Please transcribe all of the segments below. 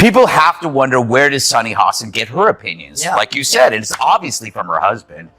People have to wonder, where does Sunny Hostin get her opinions? Yeah. Like you said, it's obviously from her husband.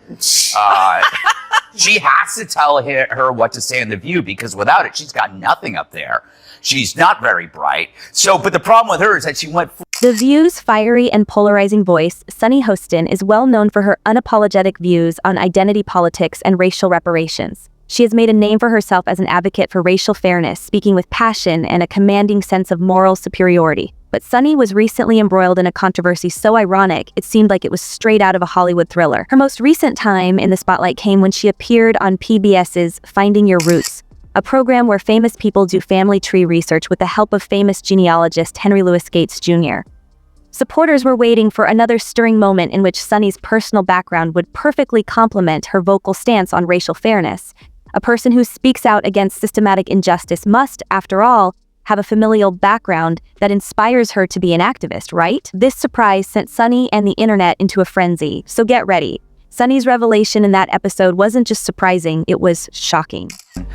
She has to tell her what to say in The View, because without it, she's got nothing up there. She's not very bright. But the problem with her is that she went... The View's fiery and polarizing voice, Sunny Hostin, is well known for her unapologetic views on identity politics and racial reparations. She has made a name for herself as an advocate for racial fairness, speaking with passion and a commanding sense of moral superiority. But Sunny was recently embroiled in a controversy so ironic, it seemed like it was straight out of a Hollywood thriller. Her most recent time in the spotlight came when she appeared on PBS's Finding Your Roots, a program where famous people do family tree research with the help of famous genealogist Henry Louis Gates Jr. Supporters were waiting for another stirring moment in which Sunny's personal background would perfectly complement her vocal stance on racial fairness. A person who speaks out against systematic injustice must, after all, have a familial background that inspires her to be an activist, right? This surprise sent Sunny and the internet into a frenzy, so get ready. Sunny's revelation in that episode wasn't just surprising, it was shocking.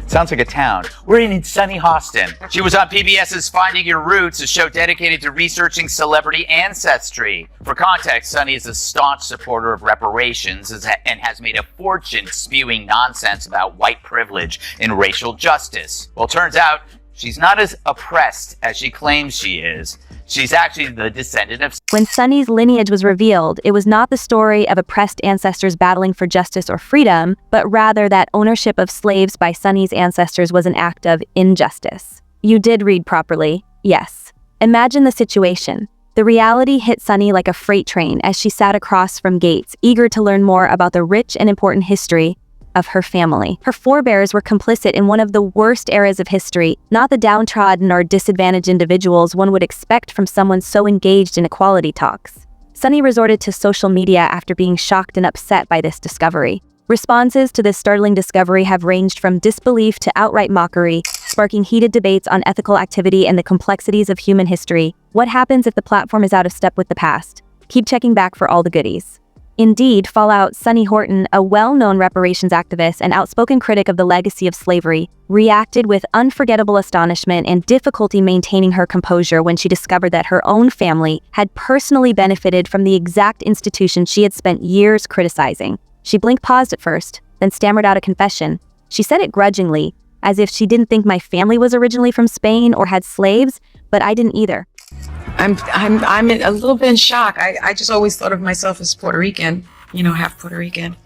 Sounds like a town. We're in Sunny Hostin. She was on PBS's Finding Your Roots, a show dedicated to researching celebrity ancestry. For context, Sunny is a staunch supporter of reparations and has made a fortune spewing nonsense about white privilege and racial justice. Well, turns out she's not as oppressed as she claims she is. She's actually the descendant of... When Sunny's lineage was revealed, it was not the story of oppressed ancestors battling for justice or freedom, but rather that ownership of slaves by Sunny's ancestors was an act of injustice. You did read properly, yes. Imagine the situation. The reality hit Sunny like a freight train as she sat across from Gates, eager to learn more about the rich and important history of her family. Her forebears were complicit in one of the worst eras of history, not the downtrodden or disadvantaged individuals one would expect from someone so engaged in equality talks. Sunny resorted to social media after being shocked and upset by this discovery. Responses to this startling discovery have ranged from disbelief to outright mockery, sparking heated debates on ethical activity and the complexities of human history. What happens if the platform is out of step with the past? Keep checking back for all the goodies. Indeed, Fallout Sunny Hostin, a well-known reparations activist and outspoken critic of the legacy of slavery, reacted with unforgettable astonishment and difficulty maintaining her composure when she discovered that her own family had personally benefited from the exact institution she had spent years criticizing. She paused at first, then stammered out a confession. She said it grudgingly, as if she didn't think my family was originally from Spain or had slaves, but I didn't either. I'm a little bit in shock. I just always thought of myself as Puerto Rican, half Puerto Rican.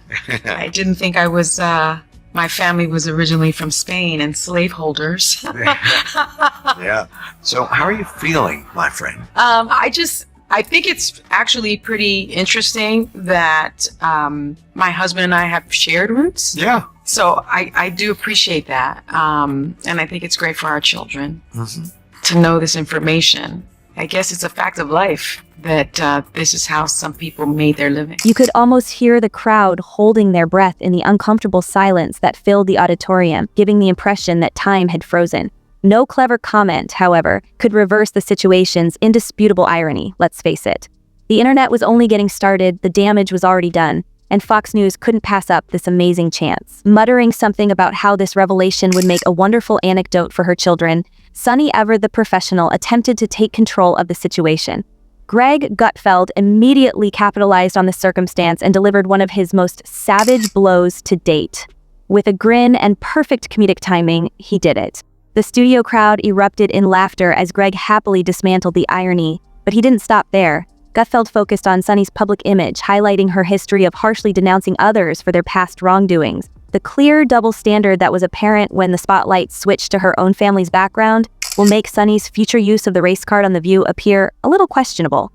I didn't think I was, my family was originally from Spain and slaveholders. Yeah. So how are you feeling, my friend? I think it's actually pretty interesting that my husband and I have shared roots. Yeah. So I do appreciate that. And I think it's great for our children to know this information. I guess it's a fact of life that this is how some people made their living. You could almost hear the crowd holding their breath in the uncomfortable silence that filled the auditorium, giving the impression that time had frozen. No clever comment, however, could reverse the situation's indisputable irony, let's face it. The internet was only getting started, the damage was already done, and Fox News couldn't pass up this amazing chance. Muttering something about how this revelation would make a wonderful anecdote for her children, Sunny Ever the professional attempted to take control of the situation. Greg Gutfeld immediately capitalized on the circumstance and delivered one of his most savage blows to date. With a grin and perfect comedic timing, he did it. The studio crowd erupted in laughter as Greg happily dismantled the irony, but he didn't stop there. Gutfeld focused on Sunny's public image, highlighting her history of harshly denouncing others for their past wrongdoings. The clear double standard that was apparent when the spotlight switched to her own family's background will make Sunny's future use of the race card on The View appear a little questionable.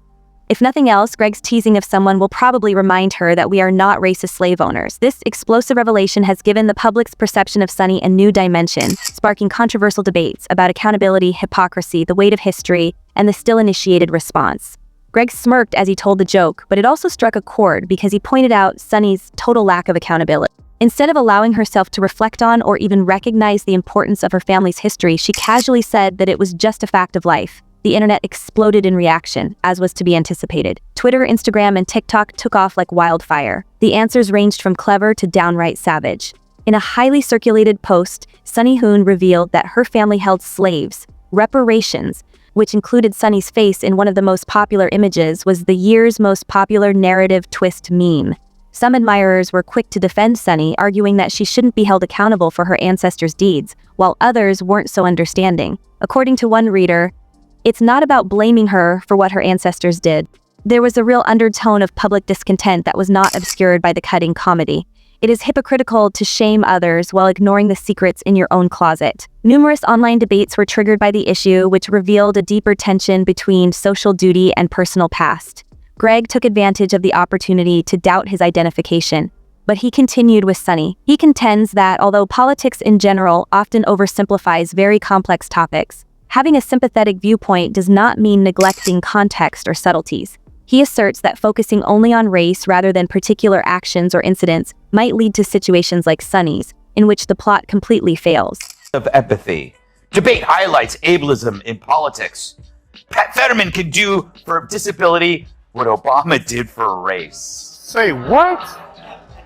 If nothing else, Greg's teasing of someone will probably remind her that we are not racist slave owners. This explosive revelation has given the public's perception of Sunny a new dimension, sparking controversial debates about accountability, hypocrisy, the weight of history, and the still-initiated response. Greg smirked as he told the joke, but it also struck a chord because he pointed out Sunny's total lack of accountability. Instead of allowing herself to reflect on or even recognize the importance of her family's history, she casually said that it was just a fact of life. The internet exploded in reaction, as was to be anticipated. Twitter, Instagram, and TikTok took off like wildfire. The answers ranged from clever to downright savage. In a highly circulated post, Sunny Hostin revealed that her family held slaves, reparations, which included Sunny's face in one of the most popular images, was the year's most popular narrative twist meme. Some admirers were quick to defend Sunny, arguing that she shouldn't be held accountable for her ancestors' deeds, while others weren't so understanding. According to one reader, it's not about blaming her for what her ancestors did. There was a real undertone of public discontent that was not obscured by the cutting comedy. It is hypocritical to shame others while ignoring the secrets in your own closet. Numerous online debates were triggered by the issue, which revealed a deeper tension between social duty and personal past. Greg took advantage of the opportunity to doubt his identification, but he continued with Sunny. He contends that although politics in general often oversimplifies very complex topics, having a sympathetic viewpoint does not mean neglecting context or subtleties. He asserts that focusing only on race rather than particular actions or incidents might lead to situations like Sunny's, in which the plot completely fails. Of empathy. Debate highlights ableism in politics. Pat Fetterman can do for disability what Obama did for race. Say what?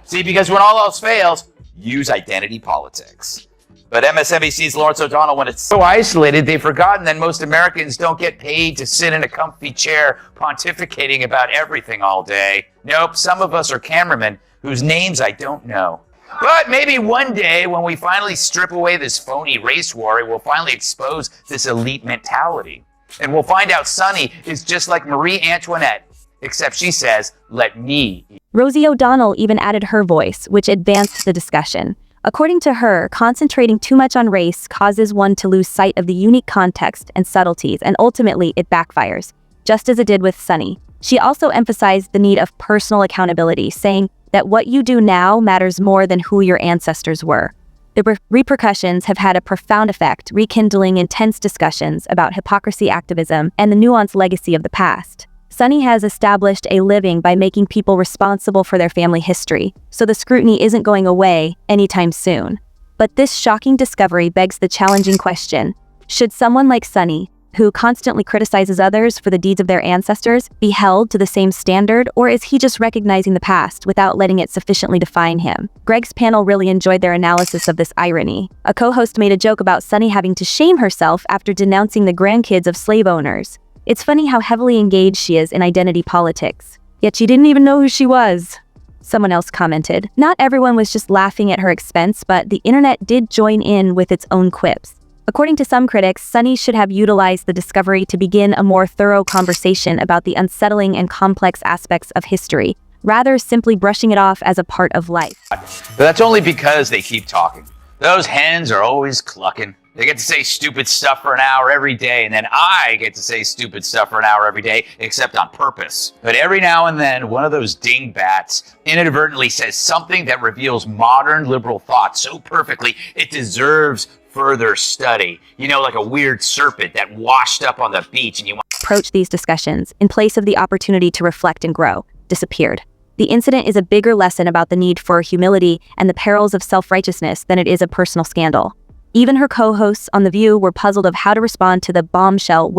See, because when all else fails, use identity politics. But MSNBC's Lawrence O'Donnell, when it's so isolated, they've forgotten that most Americans don't get paid to sit in a comfy chair pontificating about everything all day. Nope, some of us are cameramen whose names I don't know. But maybe one day, when we finally strip away this phony race war, we'll finally expose this elite mentality. And we'll find out Sunny is just like Marie Antoinette, except she says, "Let me." Rosie O'Donnell even added her voice, which advanced the discussion. According to her, concentrating too much on race causes one to lose sight of the unique context and subtleties, and ultimately it backfires, just as it did with Sunny. She also emphasized the need of personal accountability, saying that what you do now matters more than who your ancestors were. The repercussions have had a profound effect, rekindling intense discussions about hypocrisy activism and the nuanced legacy of the past. Sunny has established a living by making people responsible for their family history, so the scrutiny isn't going away anytime soon. But this shocking discovery begs the challenging question: should someone like Sunny, who constantly criticizes others for the deeds of their ancestors, be held to the same standard, or is he just recognizing the past without letting it sufficiently define him? Greg's panel really enjoyed their analysis of this irony. A co-host made a joke about Sunny having to shame herself after denouncing the grandkids of slave owners. It's funny how heavily engaged she is in identity politics. Yet she didn't even know who she was. Someone else commented. Not everyone was just laughing at her expense, but the internet did join in with its own quips. According to some critics, Sunny should have utilized the discovery to begin a more thorough conversation about the unsettling and complex aspects of history, rather simply brushing it off as a part of life. But that's only because they keep talking. Those hens are always clucking. They get to say stupid stuff for an hour every day, and then I get to say stupid stuff for an hour every day, except on purpose. But every now and then, one of those dingbats inadvertently says something that reveals modern liberal thought so perfectly it deserves further study. You know, like a weird serpent that washed up on the beach and you want to approach these discussions, in place of the opportunity to reflect and grow, disappeared. The incident is a bigger lesson about the need for humility and the perils of self-righteousness than it is a personal scandal. Even her co-hosts on The View were puzzled of how to respond to the bombshell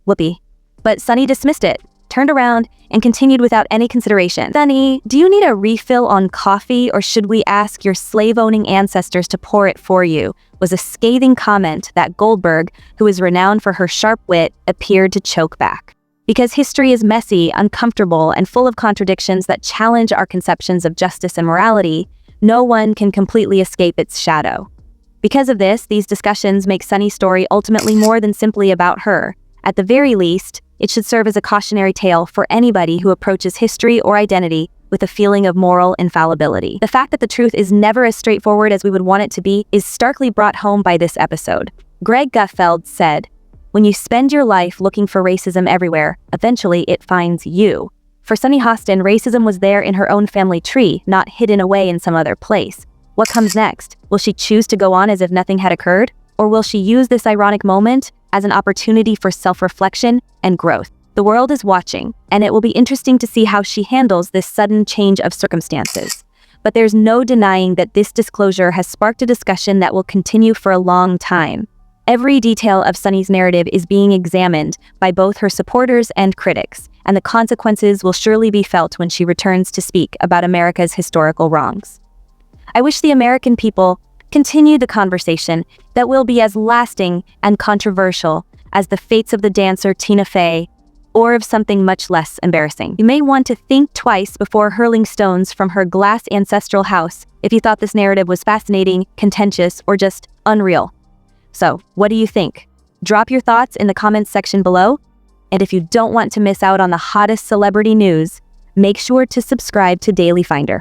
whoopee. But Sunny dismissed it, turned around, and continued without any consideration. Sunny, do you need a refill on coffee, or should we ask your slave-owning ancestors to pour it for you? Was a scathing comment that Goldberg, who is renowned for her sharp wit, appeared to choke back. Because history is messy, uncomfortable, and full of contradictions that challenge our conceptions of justice and morality, no one can completely escape its shadow. Because of this, these discussions make Sunny's story ultimately more than simply about her. At the very least, it should serve as a cautionary tale for anybody who approaches history or identity with a feeling of moral infallibility. The fact that the truth is never as straightforward as we would want it to be is starkly brought home by this episode. Greg Gutfeld said, "When you spend your life looking for racism everywhere, eventually it finds you." For Sunny Hostin, racism was there in her own family tree, not hidden away in some other place. What comes next? Will she choose to go on as if nothing had occurred? Or will she use this ironic moment as an opportunity for self-reflection and growth? The world is watching, and it will be interesting to see how she handles this sudden change of circumstances. But there's no denying that this disclosure has sparked a discussion that will continue for a long time. Every detail of Sunny's narrative is being examined by both her supporters and critics, and the consequences will surely be felt when she returns to speak about America's historical wrongs. I wish the American people continued the conversation that will be as lasting and controversial as the fates of the dancer Tina Fey, or of something much less embarrassing. You may want to think twice before hurling stones from her glass ancestral house if you thought this narrative was fascinating, contentious, or just unreal. So, what do you think? Drop your thoughts in the comments section below, and if you don't want to miss out on the hottest celebrity news, make sure to subscribe to Daily Finder.